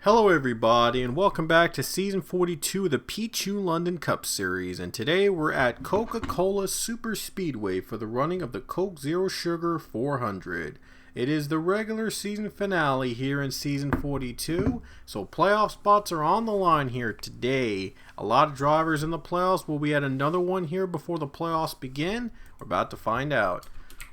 Hello everybody and welcome back to Season 42 of the Pichu London Cup Series, and today we're at Coca-Cola Super Speedway for the running of the Coke Zero Sugar 400. It is the regular season finale here in Season 42, so playoff spots are on the line here today. A lot of drivers in the playoffs. Will we add another one here before the playoffs begin? We're about to find out.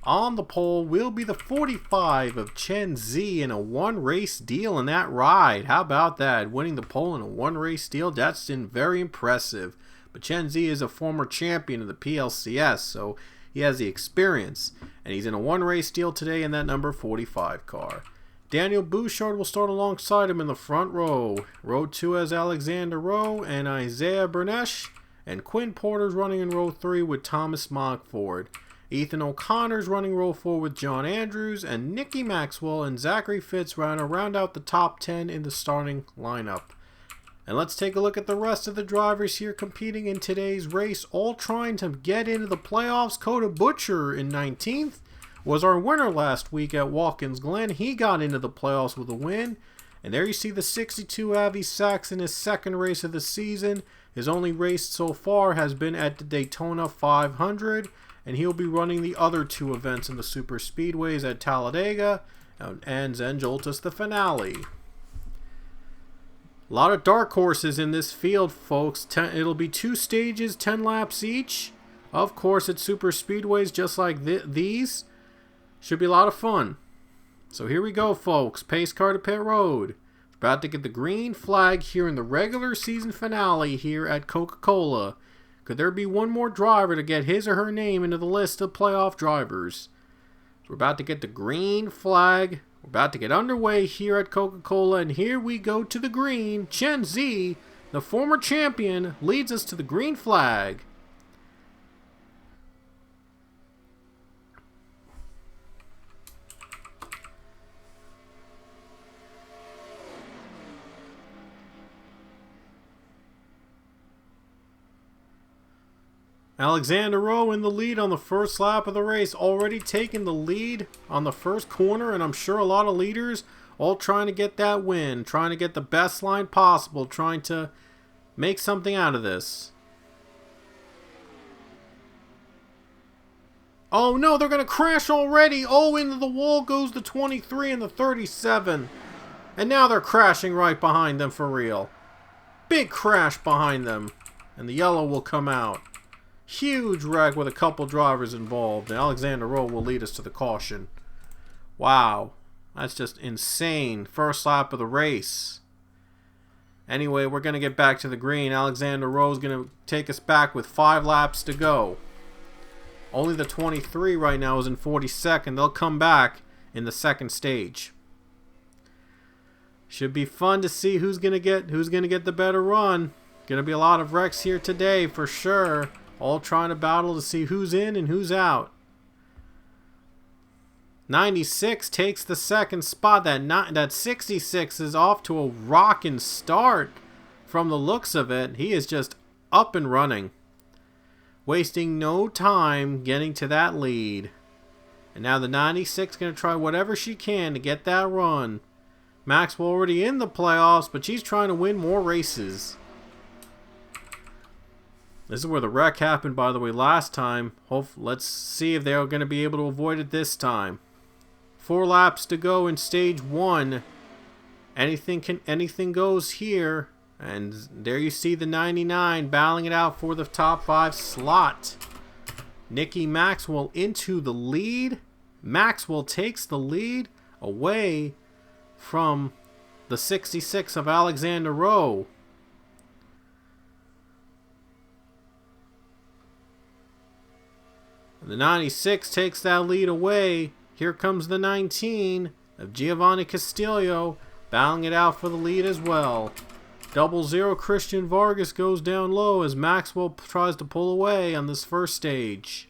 On the pole will be the 45 of Chen Z in a one-race deal in that ride. How about that? Winning the pole in a one-race deal, that's been very impressive. But Chen Z is a former champion of the PLCS, so he has the experience. And he's in a one-race deal today in that number 45 car. Daniel Bouchard will start alongside him in the front row. Row 2 has Alexander Rowe and Isaiah Bernesh. And Quinn Porter's running in row 3 with Thomas Mockford. Ethan O'Connor's running row 4 with John Andrews, and Nicky Maxwell and Zachary Fitz round out the top 10 in the starting lineup. And let's take a look at the rest of the drivers here competing in today's race, all trying to get into the playoffs. Coda Butcher in 19th was our winner last week at Watkins Glen. He got into the playoffs with a win. And there you see the 62 Avi Sachs in his second race of the season. His only race so far has been at the Daytona 500. And he'll be running the other two events in the Super Speedways at Talladega and Zenjoltas the finale. A lot of dark horses in this field, folks. It'll be 2 stages, 10 laps each. Of course, it's Super Speedways just like these. Should be a lot of fun. So here we go, folks. Pace car to pit road. About to get the green flag here in the regular season finale here at Coca-Cola. Could there be one more driver to get his or her name into the list of playoff drivers? So we're about to get the green flag. We're about to get underway here at Coca-Cola, and here we go to the green. Chen Z, the former champion, leads us to the green flag. Alexander Rowe in the lead on the first lap of the race, already taking the lead on the first corner, and I'm sure a lot of leaders all trying to get that win, trying to get the best line possible, trying to make something out of this. Oh no, they're going to crash already. Oh, into the wall goes the 23 and the 37. And now they're crashing right behind them for real. Big crash behind them. And the yellow will come out. Huge wreck with a couple drivers involved. And Alexander Rowe will lead us to the caution. Wow. That's just insane. First lap of the race. Anyway, we're going to get back to the green. Alexander Rowe is going to take us back with 5 laps to go. Only the 23 right now is in 42nd. They'll come back in the second stage. Should be fun to see who's going to get the better run. Going to be a lot of wrecks here today for sure. All trying to battle to see who's in and who's out. 96 takes the second spot. That 66 is off to a rockin' start from the looks of it. He is just up and running. Wasting no time getting to that lead. And now the 96 going to try whatever she can to get that run. Maxwell already in the playoffs, but she's trying to win more races. This is where the wreck happened, by the way, last time. Let's see if they're going to be able to avoid it this time. 4 laps to go in stage 1. Anything goes here. And there you see the 99 battling it out for the top 5 slot. Nicky Maxwell into the lead. Maxwell takes the lead away from the 66 of Alexander Rowe. The 96 takes that lead away. Here comes the 19 of Giovanni Castillo, battling it out for the lead as well. 00 Christian Vargas goes down low as Maxwell tries to pull away on this first stage.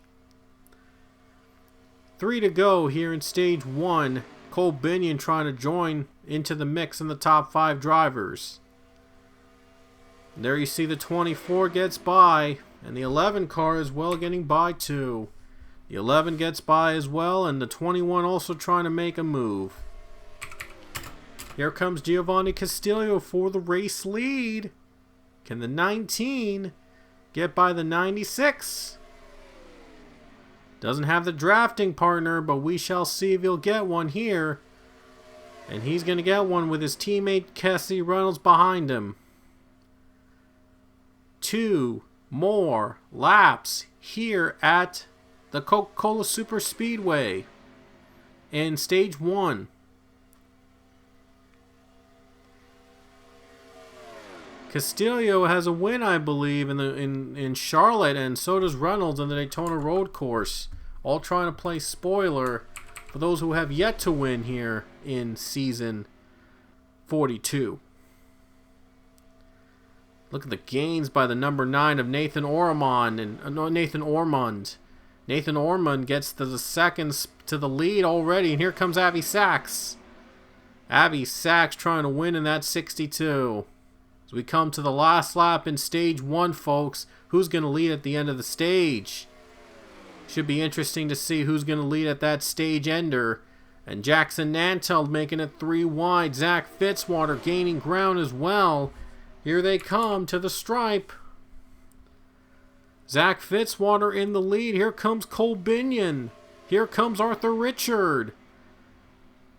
3 to go here in stage 1. Cole Binion trying to join into the mix in the top 5 drivers. And there you see the 24 gets by, and the 11 car as well getting by too. The 11 gets by as well, and the 21 also trying to make a move. Here comes Giovanni Castillo for the race lead. Can the 19 get by the 96? Doesn't have the drafting partner, but we shall see if he'll get one here. And he's going to get one with his teammate Cassie Reynolds behind him. 2 more laps here at the Coca-Cola Super Speedway in stage 1. Castillo has a win, I believe, in Charlotte, and so does Reynolds in the Daytona Road Course. All trying to play spoiler for those who have yet to win here in season 42. Look at the gains by the number 9 of Nathan Ormond. Nathan Ormond gets to the seconds to the lead already, and here comes Avi Sachs. Avi Sachs trying to win in that 62. So we come to the last lap in stage 1, folks. Who's going to lead at the end of the stage? Should be interesting to see who's going to lead at that stage ender. And Jackson Nantel making it 3 wide. Zach Fitzwater gaining ground as well. Here they come to the stripe. Zach Fitzwater in the lead. Here comes Cole Binion. Here comes Arthur Richard.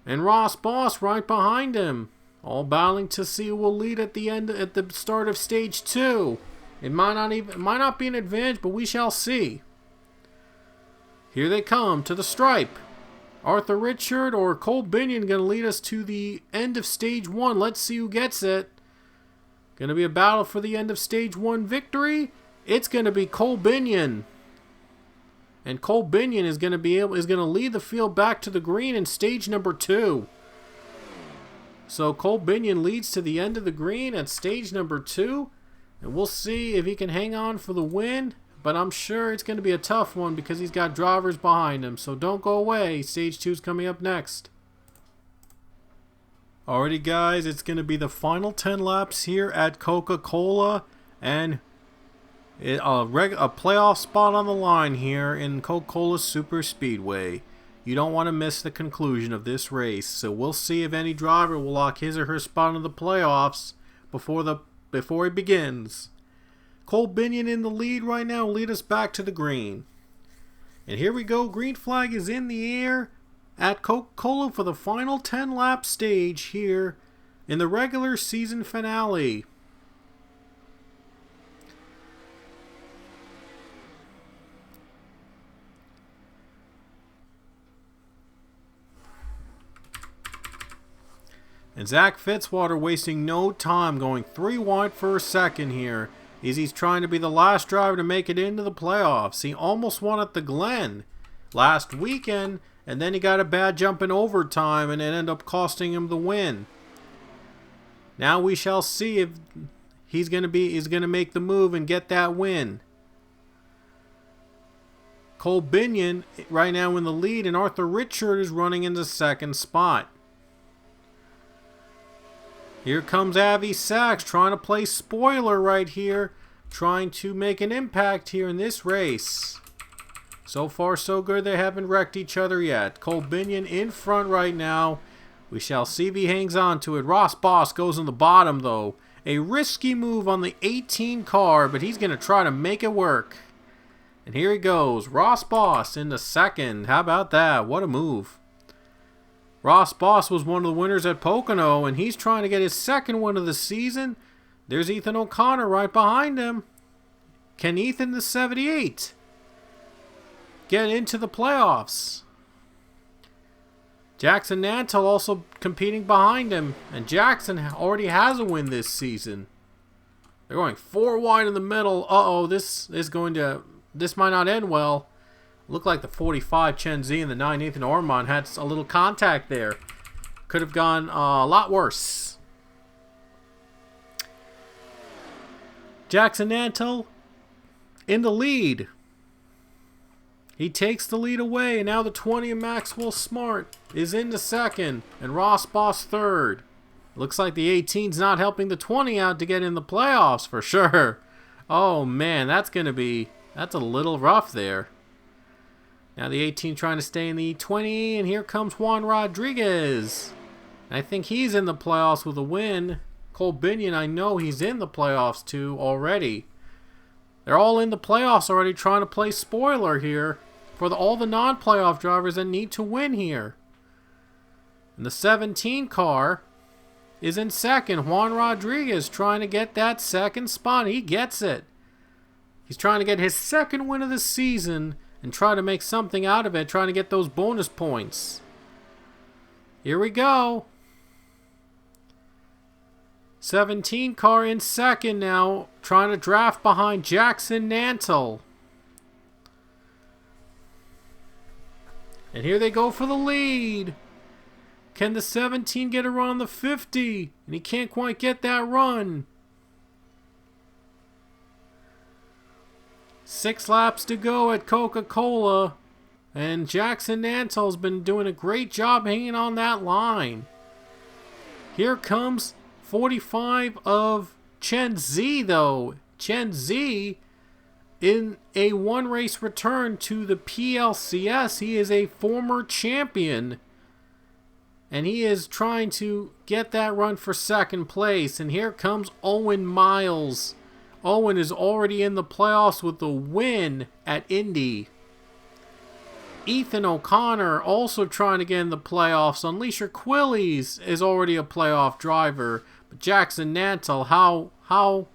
And Ross Boss right behind him. All battling to see who will lead at the start of stage 2. It might not be an advantage, but we shall see. Here they come to the stripe. Arthur Richard or Cole Binion going to lead us to the end of stage 1. Let's see who gets it. Going to be a battle for the end of stage 1 victory. It's going to be Cole Binion. And Cole Binion is going to lead the field back to the green in stage number 2. So Cole Binion leads to the end of the green at stage number 2. And we'll see if he can hang on for the win. But I'm sure it's going to be a tough one because he's got drivers behind him. So don't go away. Stage 2 is coming up next. Alrighty guys, it's going to be the final 10 laps here at Coca-Cola. And a playoff spot on the line here in Coca-Cola Super Speedway. You don't want to miss the conclusion of this race. So we'll see if any driver will lock his or her spot in the playoffs before he begins. Cole Binion in the lead right now will lead us back to the green. And here we go. Green flag is in the air at Coca-Cola for the final 10-lap stage here in the regular season finale. And Zach Fitzwater wasting no time, going 3 wide for a second here. He's trying to be the last driver to make it into the playoffs. He almost won at the Glen last weekend, and then he got a bad jump in overtime, and it ended up costing him the win. Now we shall see if he's going to make the move and get that win. Cole Binion right now in the lead, and Arthur Richard is running in the second spot. Here comes Avi Sachs trying to play spoiler right here, trying to make an impact here in this race. So far so good, they haven't wrecked each other yet. Cole Binion in front right now. We shall see if he hangs on to it. Ross Boss goes in the bottom though. A risky move on the 18 car, but he's going to try to make it work. And here he goes. Ross Boss in the second. How about that? What a move. Ross Boss was one of the winners at Pocono, and he's trying to get his second win of the season. There's Ethan O'Connor right behind him. Can Ethan, the 78, get into the playoffs? Jackson Nantel also competing behind him, and Jackson already has a win this season. They're going 4 wide in the middle. Uh-oh, this might not end well. Looked like the 45 Chen Z and the 9 Nathan Ormond had a little contact there. Could have gone a lot worse. Jackson Nantel in the lead. He takes the lead away, and now the 20 of Maxwell Smart is in the second, and Ross Boss third. Looks like the 18's not helping the 20 out to get in the playoffs for sure. Oh man, that's a little rough there. Now the 18 trying to stay in the 20, and here comes Juan Rodriguez. I think he's in the playoffs with a win. Cole Binion, I know he's in the playoffs too already. They're all in the playoffs already, trying to play spoiler here for all the non-playoff drivers that need to win here. And the 17 car is in second. Juan Rodriguez trying to get that second spot. He gets it. He's trying to get his second win of the season and try to make something out of it, trying to get those bonus points. Here we go. 17 car in second now, trying to draft behind Jackson Nantle. And here they go for the lead. Can the 17 get a run on the 50? And he can't quite get that run. 6 laps to go at Coca-Cola. And Jackson Nantle's been doing a great job hanging on that line. Here comes 45 of Chen Z, though. Chen Z, in a one-race return to the PLCS, he is a former champion. And he is trying to get that run for second place. And here comes Owen Miles. Owen is already in the playoffs with the win at Indy. Ethan O'Connor also trying to get in the playoffs. Unleash Your Quillies is already a playoff driver. But Jackson Nantle, how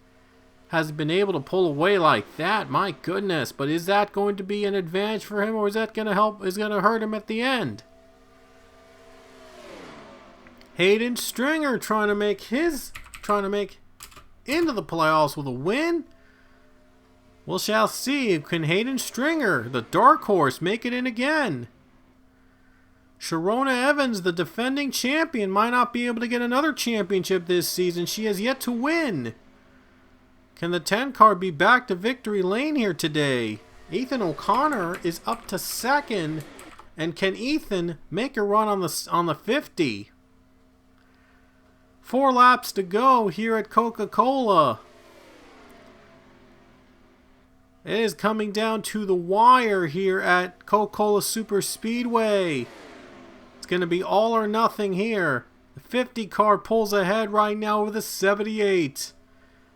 has he been able to pull away like that? My goodness. But is that going to be an advantage for him, or is that going to help? Is going to hurt him at the end? Hayden Stringer trying to make into the playoffs with a win. We shall see. Can Hayden Stringer, the dark horse, make it in again? Sharona Evans, the defending champion, might not be able to get another championship this season. She has yet to win. Can the 10 car be back to victory lane here today? Ethan O'Connor is up to second. And can Ethan make a run on the 50? 4 laps to go here at Coca-Cola. It is coming down to the wire here at Coca-Cola Super Speedway. It's going to be all or nothing here. The 50 car pulls ahead right now with a 78.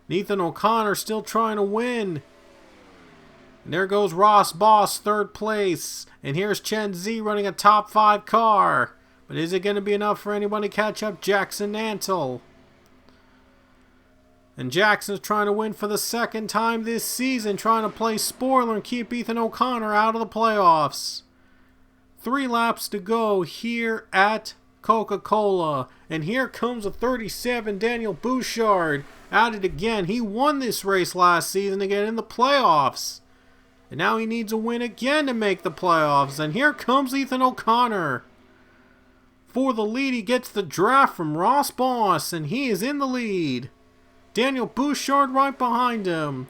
Ethan O'Connor still trying to win. And there goes Ross Boss, third place. And here's Chen Z running a top 5 car. But is it going to be enough for anyone to catch up Jackson Nantle? And Jackson's trying to win for the second time this season, trying to play spoiler and keep Ethan O'Connor out of the playoffs. 3 laps to go here at Coca-Cola. And here comes a 37, Daniel Bouchard, at it again. He won this race last season to get in the playoffs. And now he needs a win again to make the playoffs. And here comes Ethan O'Connor. For the lead, he gets the draft from Ross Boss, and he is in the lead. Daniel Bouchard right behind him.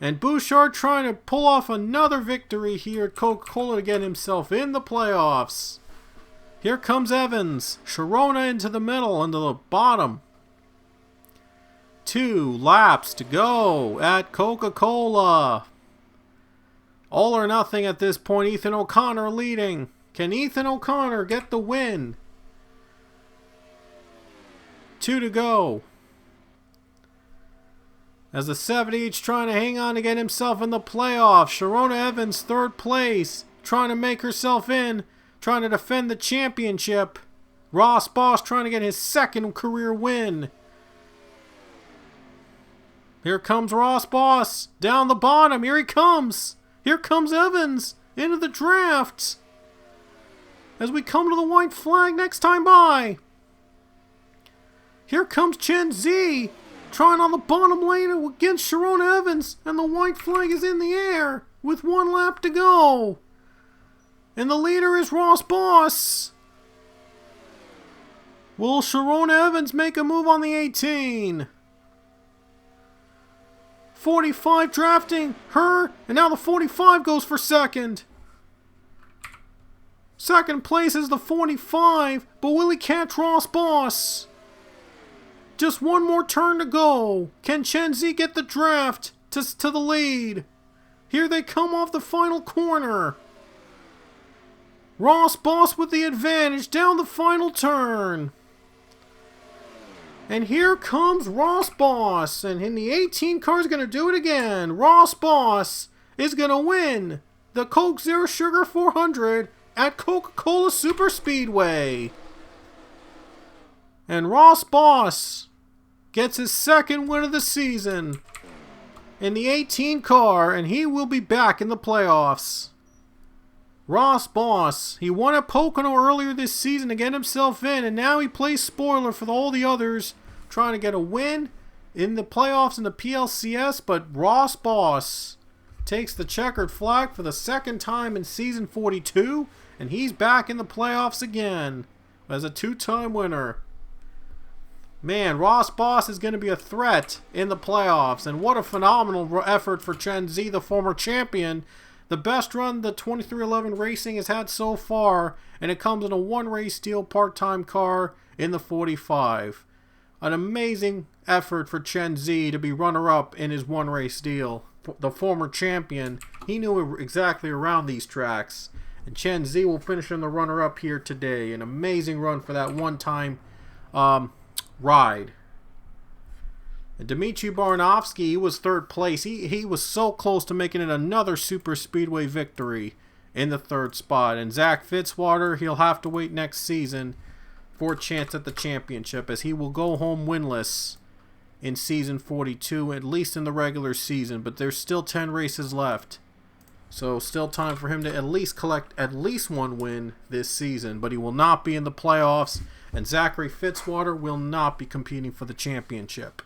And Bouchard trying to pull off another victory here at Coca-Cola to get himself in the playoffs. Here comes Evans. Sharona into the middle, into the bottom. 2 laps to go at Coca-Cola. All or nothing at this point. Ethan O'Connor leading. Can Ethan O'Connor get the win? 2 to go. As the 78's trying to hang on to get himself in the playoffs. Sharona Evans, third place. Trying to make herself in. Trying to defend the championship. Ross Boss trying to get his second career win. Here comes Ross Boss. Down the bottom. Here he comes. Here comes Evans. Into the draft. As we come to the white flag next time by. Here comes Chen Z. Trying on the bottom lane against Sharona Evans. And the white flag is in the air. With 1 lap to go. And the leader is Ross Boss. Will Sharona Evans make a move on the 18? 45 drafting her. And now the 45 goes for second. Second place is the 45. But will he catch Ross Boss? Just 1 more turn to go. Can Chen Z get the draft to the lead? Here they come off the final corner. Ross Boss with the advantage down the final turn. And here comes Ross Boss. And in the 18 car is going to do it again. Ross Boss is going to win the Coke Zero Sugar 400 at Coca-Cola Super Speedway. And Ross Boss gets his second win of the season in the 18 car, and he will be back in the playoffs. Ross Boss, he won at Pocono earlier this season to get himself in, and now he plays spoiler for all the others trying to get a win in the playoffs in the PLCS, but Ross Boss takes the checkered flag for the second time in season 42, and he's back in the playoffs again as a two-time winner. Man, Ross Boss is going to be a threat in the playoffs, and what a phenomenal effort for Chen Z, the former champion. The best run the 2311 Racing has had so far, and it comes in a one-race deal part-time car in the 45. An amazing effort for Chen Z to be runner-up in his one-race deal. The former champion, he knew exactly around these tracks, and Chen Z will finish in the runner-up here today. An amazing run for that one-time ride. And Dmitry Barnovsky, he was third place. He was so close to making it another super speedway victory in the third spot. And Zach Fitzwater, he'll have to wait next season for a chance at the championship, as he will go home winless in season 42, at least in the regular season. But there's still 10 races left, so still time for him to at least collect at least one win this season. But he will not be in the playoffs, and Zachary Fitzwater will not be competing for the championship.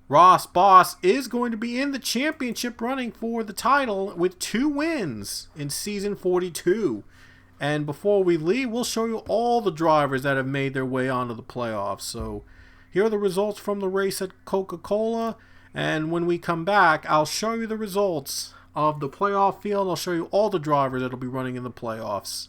Ross Boss is going to be in the championship running for the title with 2 wins in season 42. And before we leave, we'll show you all the drivers that have made their way onto the playoffs. So here are the results from the race at Coca-Cola. And when we come back, I'll show you the results of the playoff field. I'll show you all the drivers that will be running in the playoffs.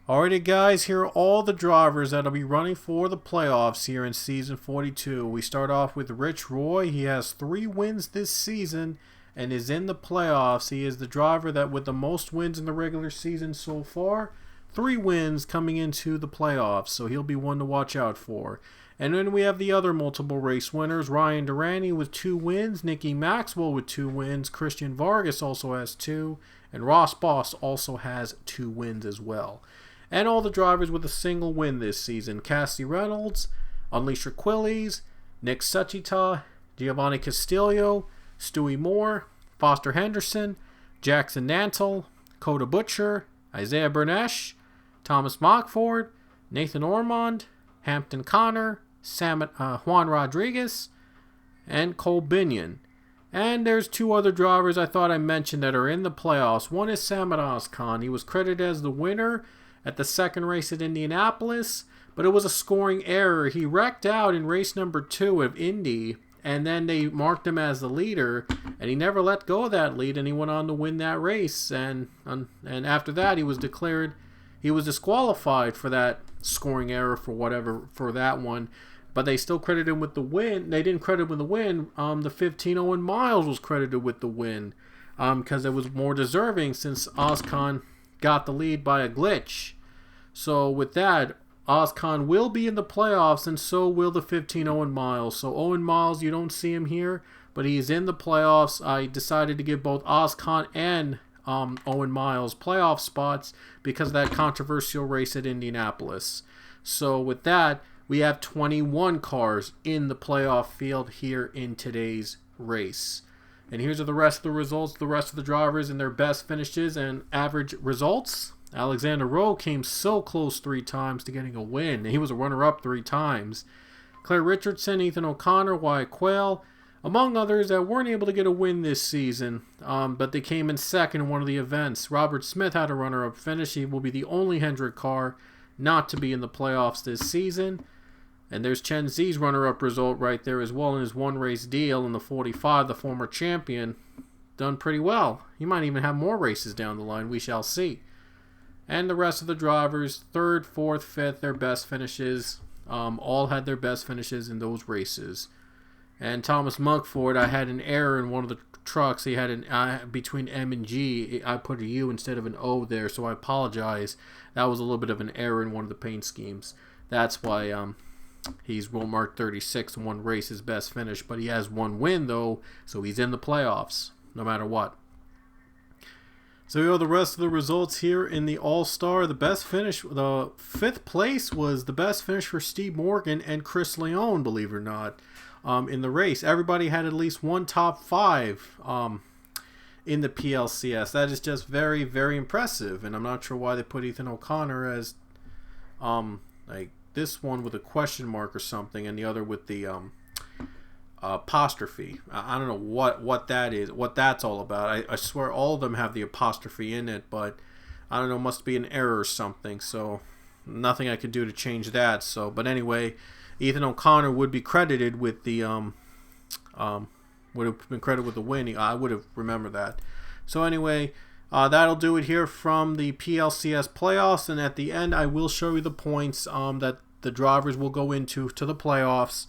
Alrighty guys, here are all the drivers that will be running for the playoffs here in season 42. We start off with Rich Roy. He has 3 wins this season and is in the playoffs. He is the driver that with the most wins in the regular season so far. 3 wins coming into the playoffs, so he'll be one to watch out for. And then we have the other multiple race winners. Ryan Durante with 2 wins. Nicky Maxwell with 2 wins. Christian Vargas also has 2. And Ross Boss also has 2 wins as well. And all the drivers with a single win this season. Cassie Reynolds, Unleasher Quillies, Nick Suchita, Giovanni Castillo, Stewie Moore, Foster Henderson, Jackson Nantle, Coda Butcher, Isaiah Bernesh, Thomas Mockford, Nathan Ormond, Hampton Connor, Juan Rodriguez, and Cole Binion. And there's 2 other drivers I thought I mentioned that are in the playoffs. One is Samad Ozkan. He was credited as the winner at the second race at Indianapolis, but it was a scoring error. He wrecked out in race number 2 of Indy, and then they marked him as the leader, and he never let go of that lead, and he went on to win that race. And after that, he was disqualified for that scoring error for that one. But they still credited him with the win. They didn't credit him with the win. The 15 Owen Miles was credited with the win because it was more deserving since Ozkan got the lead by a glitch. So with that, Ozkan will be in the playoffs, and so will the 15 Owen Miles. So Owen Miles, you don't see him here, but he's in the playoffs. I decided to give both Ozkan and Owen Miles playoff spots because of that controversial race at Indianapolis. So with that, we have 21 cars in the playoff field here in today's race. And here's the rest of the results, the rest of the drivers and their best finishes and average results. Alexander Rowe came so close 3 times to getting a win. He was a runner-up 3 times. Claire Richardson, Ethan O'Connor, Wyatt Quayle, among others that weren't able to get a win this season, but they came in second in one of the events. Robert Smith had a runner-up finish. He will be the only Hendrick car not to be in the playoffs this season. And there's Chen Z's runner-up result right there as well in his one-race deal in the 45, the former champion. Done pretty well. He might even have more races down the line. We shall see. And the rest of the drivers, 3rd, 4th, 5th, their best finishes, all had their best finishes in those races. And Thomas Munkford, I had an error in one of the trucks. He had an between M and G. I put a U instead of an O there, so I apologize. That was a little bit of an error in one of the paint schemes. That's why he's marked 36 in one race, his best finish. But he has one win though, so he's in the playoffs no matter what. So we have the rest of the results here in the All-Star. The best finish, the 5th place was the best finish for Steve Morgan and Chris Leone, believe it or not, in the race. Everybody had at least one top 5 in the PLCS. That is just very, very impressive. And I'm not sure why they put Ethan O'Connor as like this one with a question mark or something, and the other with the apostrophe. I don't know what that is, what that's all about. I swear all of them have the apostrophe in it, but I don't know, must be an error or something, so nothing I could do to change that. So, but anyway, Ethan O'Connor would be credited with the would have been credited with the win. I would have remembered that. So anyway, that'll do it here from the PLCS playoffs, and at the end I will show you the points that the drivers will go into the playoffs.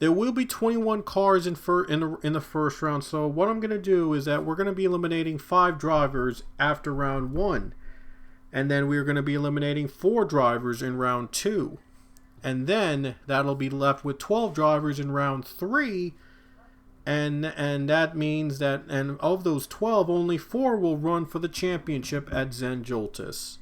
There will be 21 cars in the first round. So what I'm going to do is that we're going to be eliminating 5 drivers after round 1. And then we're going to be eliminating 4 drivers in round 2. And then that'll be left with 12 drivers in round 3. And that means that, and of those 12, only 4 will run for the championship at Zen Joltis.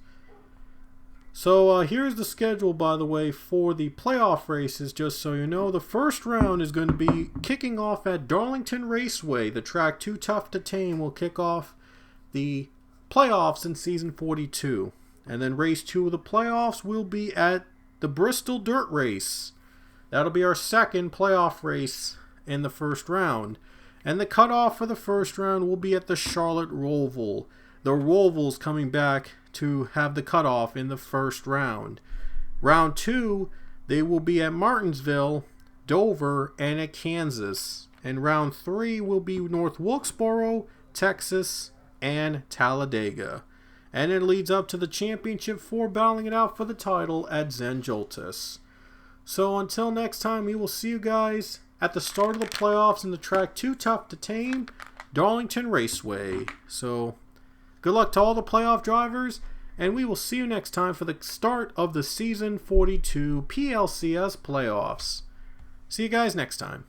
So here's the schedule, by the way, for the playoff races, just so you know. The first round is going to be kicking off at Darlington Raceway. The track Too Tough to Tame will kick off the playoffs in Season 42. And then race 2 of the playoffs will be at the Bristol Dirt Race. That'll be our second playoff race in the first round. And the cutoff for the first round will be at the Charlotte Roval. The Roval's coming back to have the cutoff in the first round. Round 2, they will be at Martinsville, Dover, and at Kansas. And round 3 will be North Wilkesboro, Texas, and Talladega. And it leads up to the championship 4, battling it out for the title at Zen Joltis. So until next time, we will see you guys at the start of the playoffs in the track Too Tough to Tame, Darlington Raceway. So good luck to all the playoff drivers, and we will see you next time for the start of the Season 42 PLCS playoffs. See you guys next time.